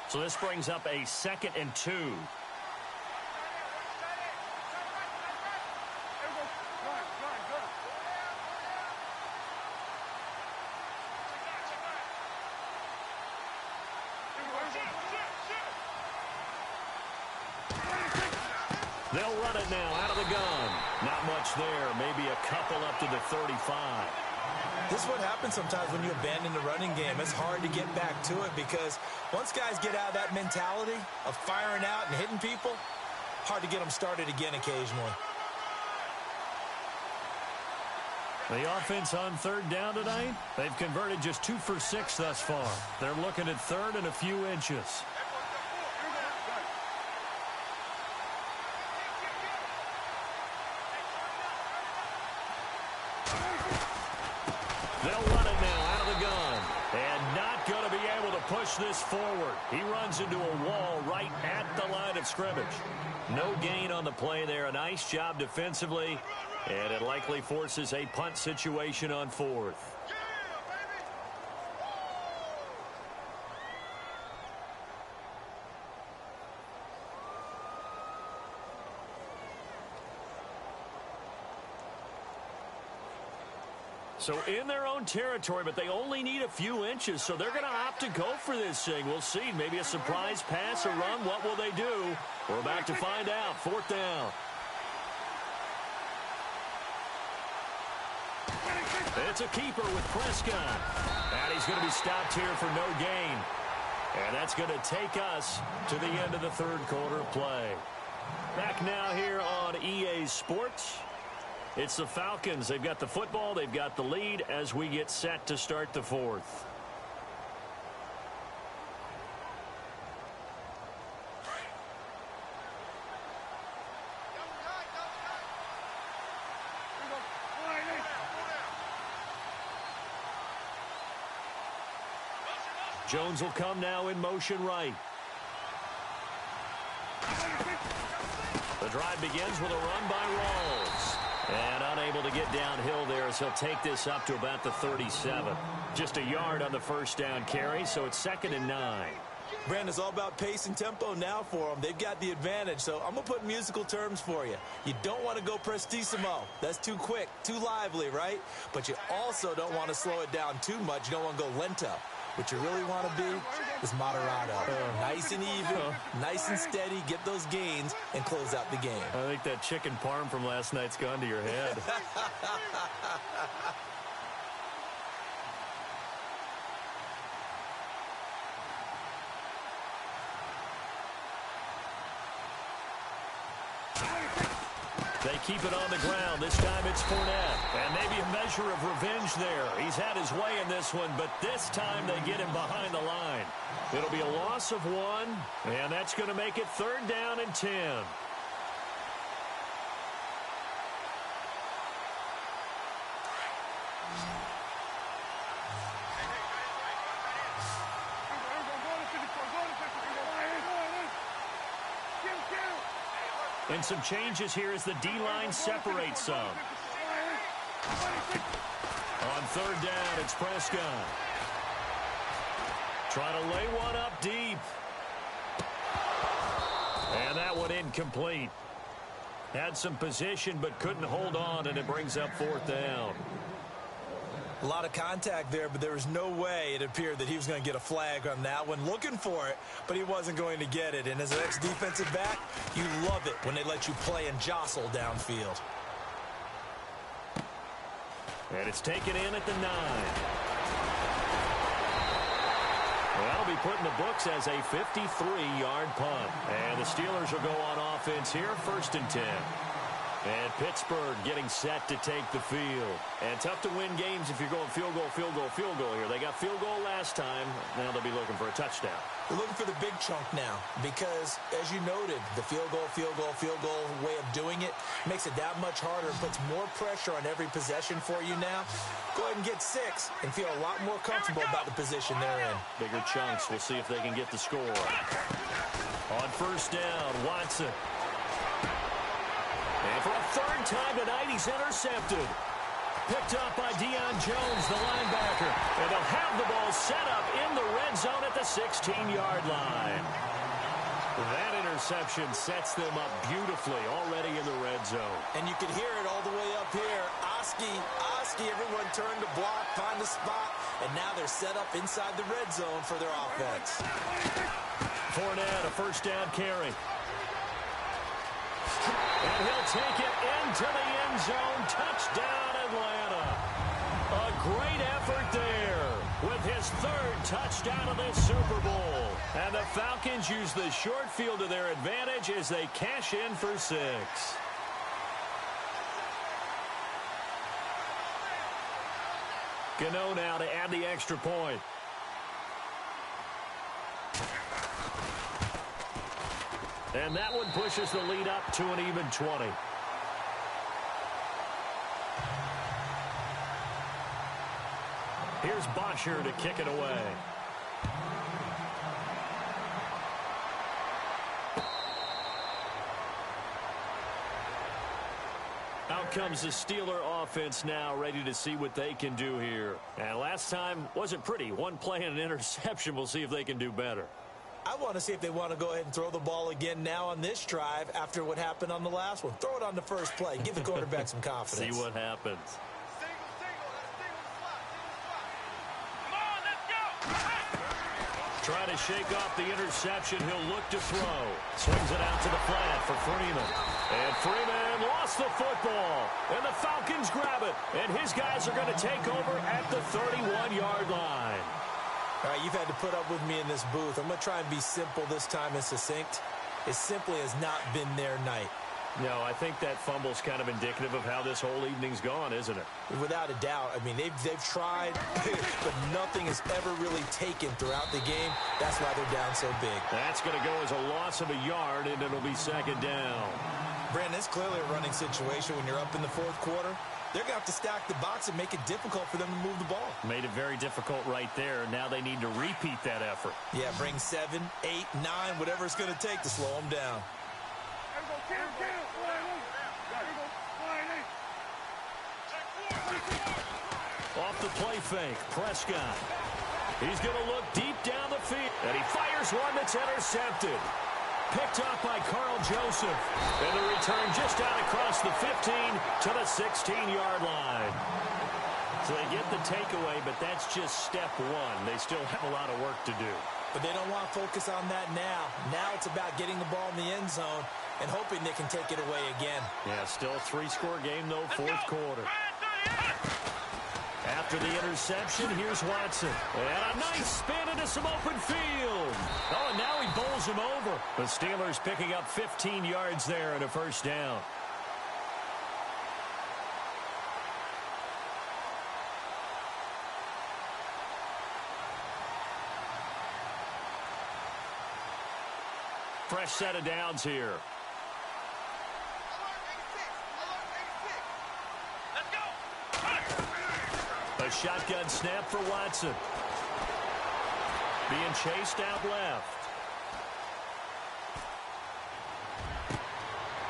Speaker 2: So this brings up a 2nd and 2. They'll run it now out of the gun. Not much there. Maybe a couple up to the 35.
Speaker 3: This is what happens sometimes when you abandon the running game. It's hard to get back to it because once guys get out of that mentality of firing out and hitting people, hard to get them started again occasionally.
Speaker 2: The offense on third down tonight, they've converted just 2 for 6 thus far. They're looking at third and a few inches. They'll run it now out of the gun. And not going to be able to push this forward. He runs into a wall right at the line of scrimmage. No gain on the play there. A nice job defensively. And it likely forces a punt situation on fourth. So in their own territory, but they only need a few inches, so they're going to opt to go for this thing. We'll see. Maybe a surprise pass or run. What will they do? We're about to find out. Fourth down. It's a keeper with Prescott. And he's going to be stopped here for no gain. And that's going to take us to the end of the third quarter of play. Back now here on EA Sports. It's the Falcons. They've got the football. They've got the lead as we get set to start the fourth. Jones will come now in motion right. The drive begins with a run by Rawls. And unable to get downhill there as he'll take this up to about the 37. Just a yard on the first down carry, so it's 2nd and 9.
Speaker 3: Brandon, it's all about pace and tempo now for them. They've got the advantage, so I'm going to put musical terms for you. You don't want to go prestissimo. That's too quick, too lively, right? But you also don't want to slow it down too much. You don't want to go lento. What you really want to be is moderato. Nice and even, nice and steady, get those gains, and close out the game.
Speaker 2: I think that chicken parm from last night's gone to your head. They keep it on the ground. This time it's Fournette. And maybe a measure of revenge there. He's had his way in this one, but this time they get him behind the line. It'll be a loss of 1, and that's going to make it 3rd down and 10. And some changes here as the D-line separates some. On 3rd down, it's Prescott. Trying to lay one up deep. And that one incomplete. Had some position but couldn't hold on, and it brings up 4th down.
Speaker 3: A lot of contact there, but there was no way it appeared that he was going to get a flag on that one. Looking for it, but he wasn't going to get it. And as an ex-defensive back, you love it when they let you play and jostle downfield.
Speaker 2: And it's taken in at the 9. That'll be put in the books as a 53-yard punt. And the Steelers will go on offense here, 1st and 10. And Pittsburgh getting set to take the field. And tough to win games if you're going field goal, field goal, field goal here. They got field goal last time. Now they'll be looking for a touchdown.
Speaker 3: They're looking for the big chunk now because, as you noted, the field goal way of doing it makes it that much harder and puts more pressure on every possession for you now. Go ahead and get 6 and feel a lot more comfortable about the position they're in.
Speaker 2: Bigger chunks. We'll see if they can get the score. On 1st down, Watson. And for a 3rd time tonight, he's intercepted. Picked up by Deion Jones, the linebacker. And they'll have the ball set up in the red zone at the 16-yard line. That interception sets them up beautifully already in the red zone.
Speaker 3: And you can hear it all the way up here. Oski, everyone turned to block, find the spot, and now they're set up inside the red zone for their offense.
Speaker 2: Fournette, a 1st down carry. And he'll take it into the end zone. Touchdown, Atlanta. A great effort there with his 3rd touchdown of this Super Bowl. And the Falcons use the short field to their advantage as they cash in for 6. Gano now to add the extra point. And that one pushes the lead up to an even 20. Here's Bosher to kick it away. Out comes the Steeler offense now, ready to see what they can do here. And last time wasn't pretty. One play and an interception. We'll see if they can do better.
Speaker 3: I want to see if they want to go ahead and throw the ball again now on this drive after what happened on the last one. Throw it on the first play. Give the quarterback some confidence.
Speaker 2: See what happens. Trying to shake off the interception. He'll look to throw. Swings it out to the flat for Freeman. And Freeman lost the football. And the Falcons grab it. And his guys are going to take over at the 31-yard line.
Speaker 3: All right, you've had to put up with me in this booth. I'm going to try and be simple this time and succinct. It simply has not been their night.
Speaker 2: No, I think that fumble's kind of indicative of how this whole evening's gone, isn't it?
Speaker 3: Without a doubt. I mean, they've tried, but nothing has ever really taken throughout the game. That's why they're down so big.
Speaker 2: That's going to go as a loss of a yard, and it'll be second down.
Speaker 3: Brandon, it's clearly a running situation when you're up in the fourth quarter. They're going to have to stack the box and make it difficult for them to move the ball.
Speaker 2: Made it very difficult right there. Now they need to repeat that effort.
Speaker 3: Yeah, bring 7, 8, 9, whatever it's going to take to slow them down.
Speaker 2: Off the play fake, Prescott. He's going to look deep down the field. And he fires one that's intercepted. Picked up by Carl Joseph. And the return just out across the 15 to the 16-yard line. So they get the takeaway, but that's just step one. They still have a lot of work to do.
Speaker 3: But they don't want to focus on that now. Now it's about getting the ball in the end zone and hoping they can take it away again.
Speaker 2: Yeah, still a 3-score game, though, fourth quarter. After the interception, here's Watson. And a nice spin into some open field. Oh, and now he bowls him over. The Steelers picking up 15 yards there and a first down. Fresh set of downs here. A shotgun snap for Watson. Being chased out left.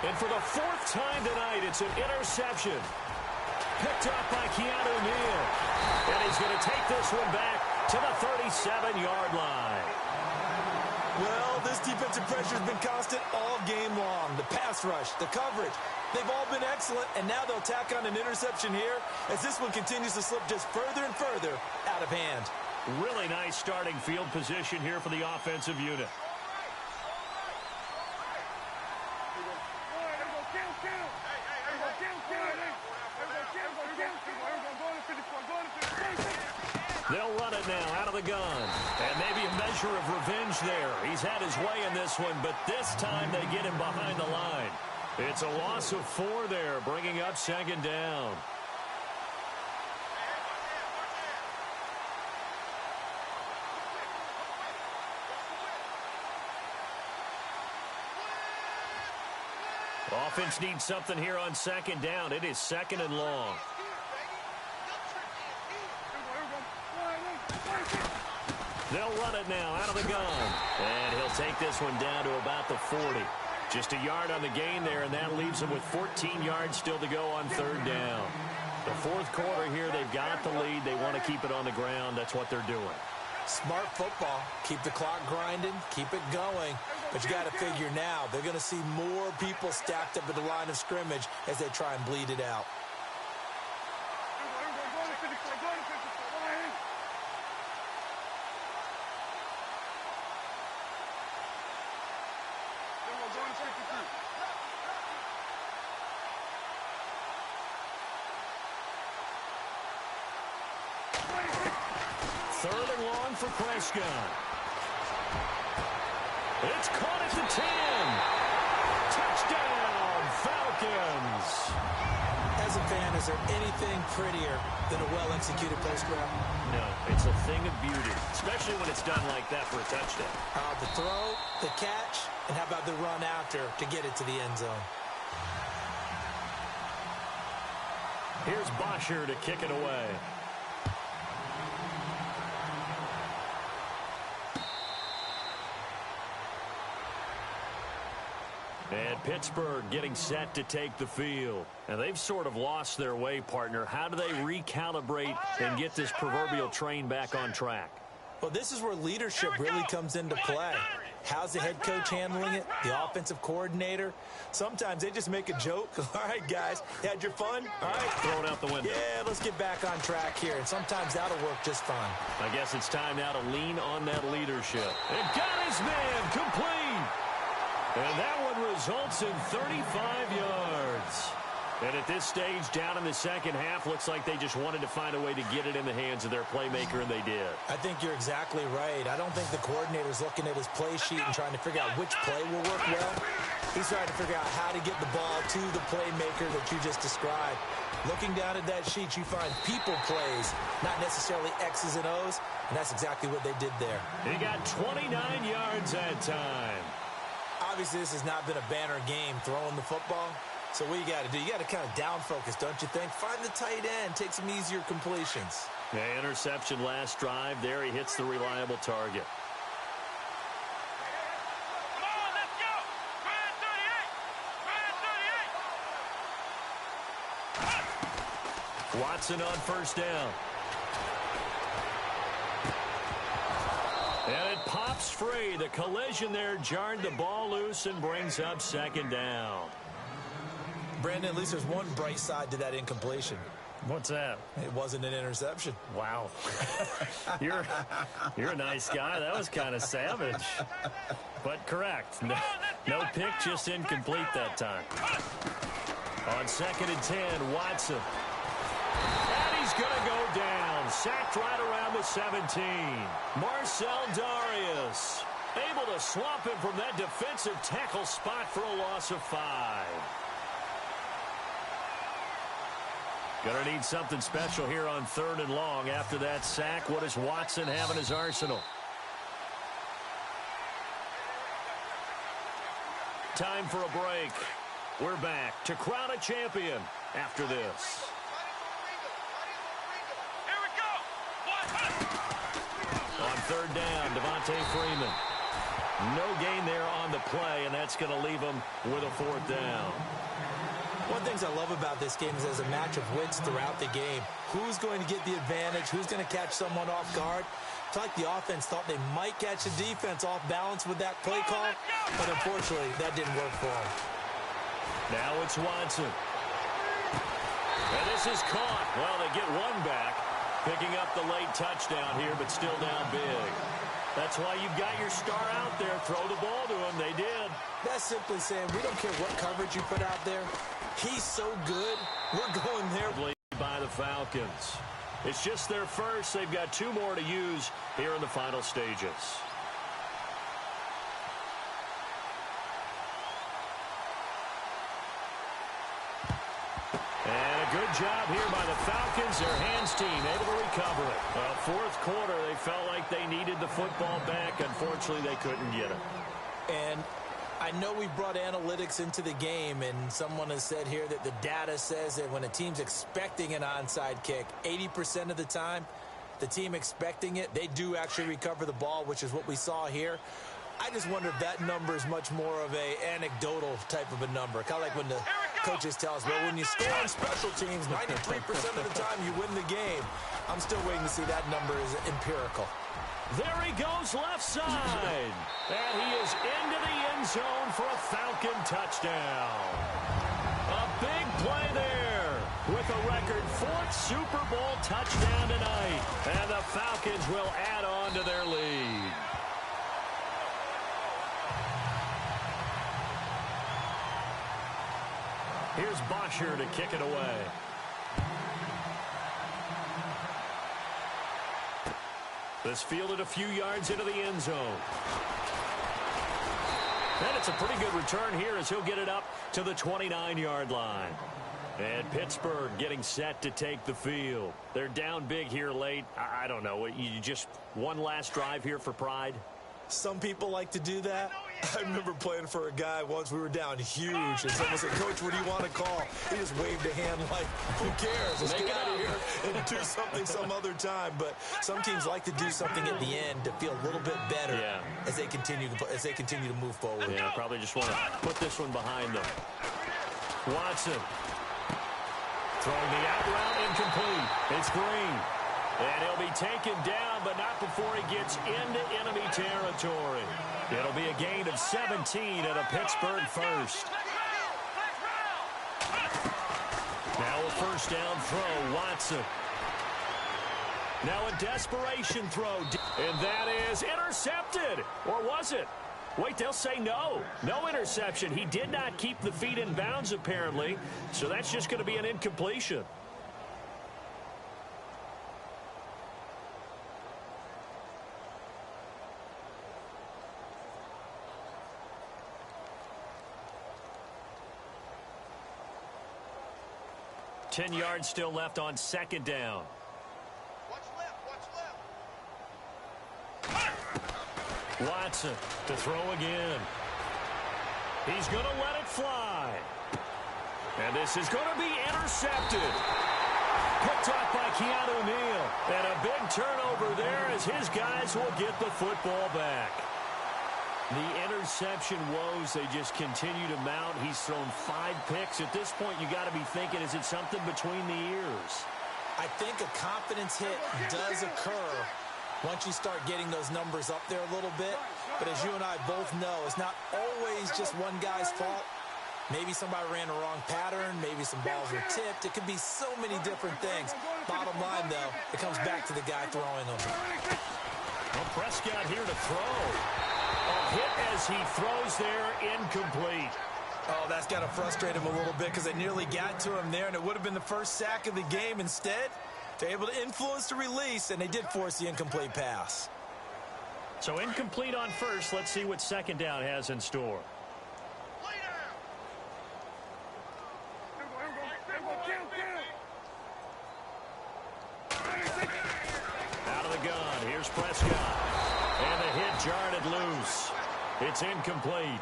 Speaker 2: And for the fourth time tonight, it's an interception. Picked up by Keanu Neal. And he's going to take this one back to the 37-yard line.
Speaker 3: Well, this defensive pressure has been constant all game long. The pass rush, the coverage, they've all been excellent, and now they'll tack on an interception here as this one continues to slip just further and further out of hand.
Speaker 2: Really nice starting field position here for the offensive unit. They'll run it now out of the gun. And maybe a measure of revenge there. He's had his way in this one, but this time they get him behind the line. It's a loss of 4 there, bringing up second down. Offense needs something here on second down. It is second and long. They'll run it now out of the gun. And he'll take this one down to about the 40. Just a yard on the gain there, and that leaves them with 14 yards still to go on third down. The fourth quarter here, they've got the lead. They want to keep it on the ground. That's what they're doing.
Speaker 3: Smart football. Keep the clock grinding. Keep it going. But you got to figure now, they're going to see more people stacked up at the line of scrimmage as they try and bleed it out.
Speaker 2: Third and long for Prescott. It's caught at the 10. Touchdown, Falcons.
Speaker 3: As a fan, is there anything prettier than a well-executed post route?
Speaker 2: No, it's a thing of beauty, especially when it's done like that for a touchdown.
Speaker 3: The throw, the catch, and how about the run after to get it to the end zone?
Speaker 2: Here's Bosher to kick it away. And Pittsburgh getting set to take the field. And they've sort of lost their way, partner. How do they recalibrate and get this proverbial train back on track?
Speaker 3: Well, this is where leadership really comes into play. How's the head coach handling it? The offensive coordinator? Sometimes they just make a joke. All right, guys, you had your fun? All right.
Speaker 2: Throw it out the window.
Speaker 3: Yeah, let's get back on track here. And sometimes that'll work just fine.
Speaker 2: I guess it's time now to lean on that leadership. And got his man complete. And that one results in 35 yards. And at this stage, down in the second half, looks like they just wanted to find a way to get it in the hands of their playmaker, and they did.
Speaker 3: I think you're exactly right. I don't think the coordinator's looking at his play sheet and trying to figure out which play will work well. He's trying to figure out how to get the ball to the playmaker that you just described. Looking down at that sheet, you find people plays, not necessarily X's and O's, and that's exactly what they did there.
Speaker 2: He got 29 yards that time.
Speaker 3: Obviously, this has not been a banner game throwing the football. So what you got to do, you got to kind of down focus, don't you think? Find the tight end, take some easier completions.
Speaker 2: The interception last drive. There he hits the reliable target.
Speaker 4: Come on, let's go. Try 38.
Speaker 2: Watson on first down. And it pops free. The collision there jarred the ball loose and brings up second down.
Speaker 3: Brandon, at least there's one bright side to that incompletion.
Speaker 2: What's that?
Speaker 3: It wasn't an interception.
Speaker 2: Wow. You're a nice guy. That was kind of savage. But correct. No pick, just incomplete that time. On 2nd and 10, Watson. And he's going to go down. Sacked right around the 17. Marcel Darius able to swamp him from that defensive tackle spot for a loss of 5. Gonna need something special here on 3rd and long. After that sack, what does Watson have in his arsenal? Time for a break. We're back to crown a champion after this.
Speaker 4: Here we go.
Speaker 2: On 3rd down, Devontae Freeman. No gain there on the play, and that's going to leave him with a 4th down.
Speaker 3: One of the things I love about this game is there's a match of wits throughout the game. Who's going to get the advantage? Who's going to catch someone off guard? It's like the offense thought they might catch the defense off balance with that play call, but unfortunately, that didn't work for them.
Speaker 2: Now it's Watson. And this is caught. Well, they get one back, picking up the late touchdown here, but still down big. That's why you've got your star out there. Throw the ball to him. They did.
Speaker 3: That's simply saying we don't care what coverage you put out there. He's so good, we're going there.
Speaker 2: By the Falcons. It's just their first. They've got 2 more to use here in the final stages. And a good job here by the Falcons. Their hands team able to recover it. Well, 4th quarter, they felt like they needed the football back. Unfortunately, they couldn't get it.
Speaker 3: And I know we brought analytics into the game, and someone has said here that the data says that when a team's expecting an onside kick, 80% of the time, the team expecting it, they do actually recover the ball, which is what we saw here. I just wonder if that number is much more of a anecdotal type of a number. Kind of like when the coaches tell us, well, when you score on special teams, 93% of the time you win the game. I'm still waiting to see that number is empirical.
Speaker 2: There he goes left side. And he is into the end zone for a Falcon touchdown. A big play there with a record 4th Super Bowl touchdown tonight. And the Falcons will add on to their lead. Here's Bosher to kick it away. This fielded a few yards into the end zone. And it's a pretty good return here as he'll get it up to the 29-yard line. And Pittsburgh getting set to take the field. They're down big here late. I don't know. You just one last drive here for pride?
Speaker 3: Some people like to do that. I remember playing for a guy once. We were down huge, and someone said, "Coach, what do you want to call?" He just waved a hand like, "Who cares? Let's get out of here and do something some other time." But some teams like to do something at the end to feel a little bit better as they continue to move forward.
Speaker 2: Yeah, probably just want to put this one behind them. Watson throwing the out route, incomplete. It's Green. And he'll be taken down, but not before he gets into enemy territory. It'll be a gain of 17 at a Pittsburgh first. Now a first down throw, Watson. Now a desperation throw, and that is intercepted. Or was it? Wait, they'll say no. No interception. He did not keep the feet in bounds, apparently, so that's just going to be an incompletion. Ten yards still left on second down.
Speaker 4: What's left?
Speaker 2: Watson to throw again. He's going to let it fly. And this is going to be intercepted. Picked off by Keanu Neal. And a big turnover there as his guys will get the football back. The interception woes, they just continue to mount. He's thrown 5 picks. At this point, you got to be thinking, is it something between the ears?
Speaker 3: I think a confidence hit does occur once you start getting those numbers up there a little bit. But as you and I both know, it's not always just one guy's fault. Maybe somebody ran the wrong pattern. Maybe some balls were tipped. It could be so many different things. Bottom line, though, it comes back to the guy throwing them.
Speaker 2: Well, Prescott here to throw. A hit as he throws there, incomplete.
Speaker 3: Oh, that's got to frustrate him a little bit because they nearly got to him there, and it would have been the first sack of the game. Instead, they're able to influence the release, and they did force the incomplete pass.
Speaker 2: So incomplete on first. Let's see what second down has in store. Out of the gun. Here's Prescott. And the hit jarred it loose. It's incomplete.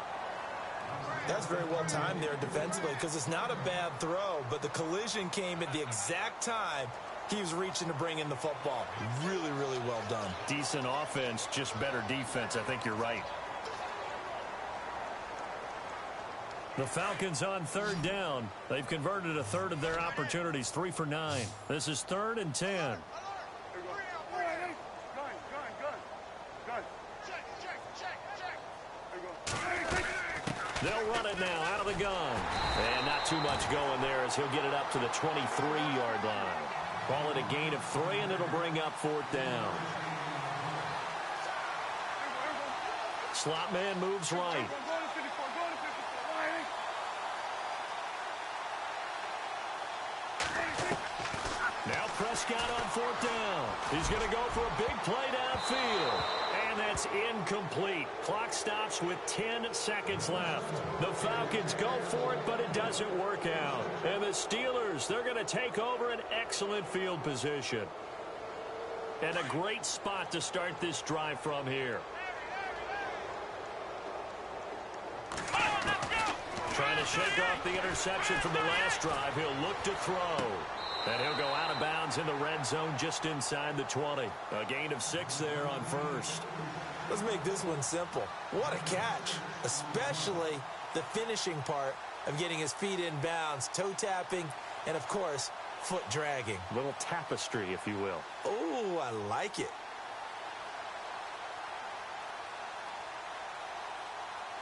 Speaker 3: That's very well timed there defensively because it's not a bad throw, but the collision came at the exact time he was reaching to bring in the football. Really, really well done.
Speaker 2: Decent offense, just better defense. I think you're right. The Falcons on third down. They've converted a third of their opportunities, 3 for 9. This is 3rd and 10. They'll run it now out of the gun. And not too much going there as he'll get it up to the 23-yard line. Call it a gain of 3, and it'll bring up 4th down. Slot man moves right. Now Prescott on 4th down. He's going to go for a big play downfield. And that's incomplete. Clock stops with 10 seconds left. The Falcons go for it, but it doesn't work out. And the Steelers, they're going to take over an excellent field position. And a great spot to start this drive from here. Trying to shake off the interception from the last drive. He'll look to throw. And he'll go out of bounds in the red zone just inside the 20. A gain of 6 there on first.
Speaker 3: Let's make this one simple. What a catch, especially the finishing part of getting his feet in bounds, toe tapping, and, of course, foot dragging.
Speaker 2: Little tapestry, if you will.
Speaker 3: Oh, I like it.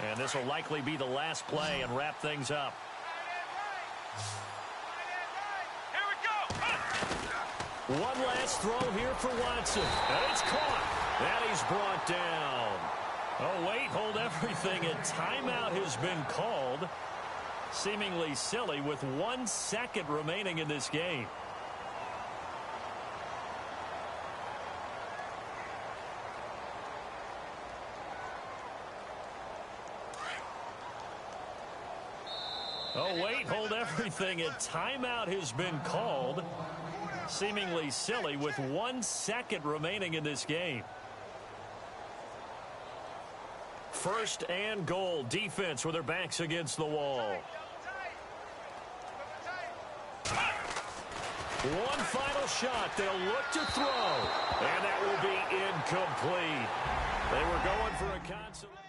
Speaker 2: And this will likely be the last play and wrap things up. One last throw here for Watson. And it's caught. And he's brought down. Oh, wait, hold everything. A timeout has been called. Seemingly silly with 1 second remaining in this game. Oh, wait, hold everything. A timeout has been called. Seemingly silly with 1 second remaining in this game. First and goal. Defense with their backs against the wall. One final shot. They'll look to throw. And that will be incomplete. They were going for a consolation.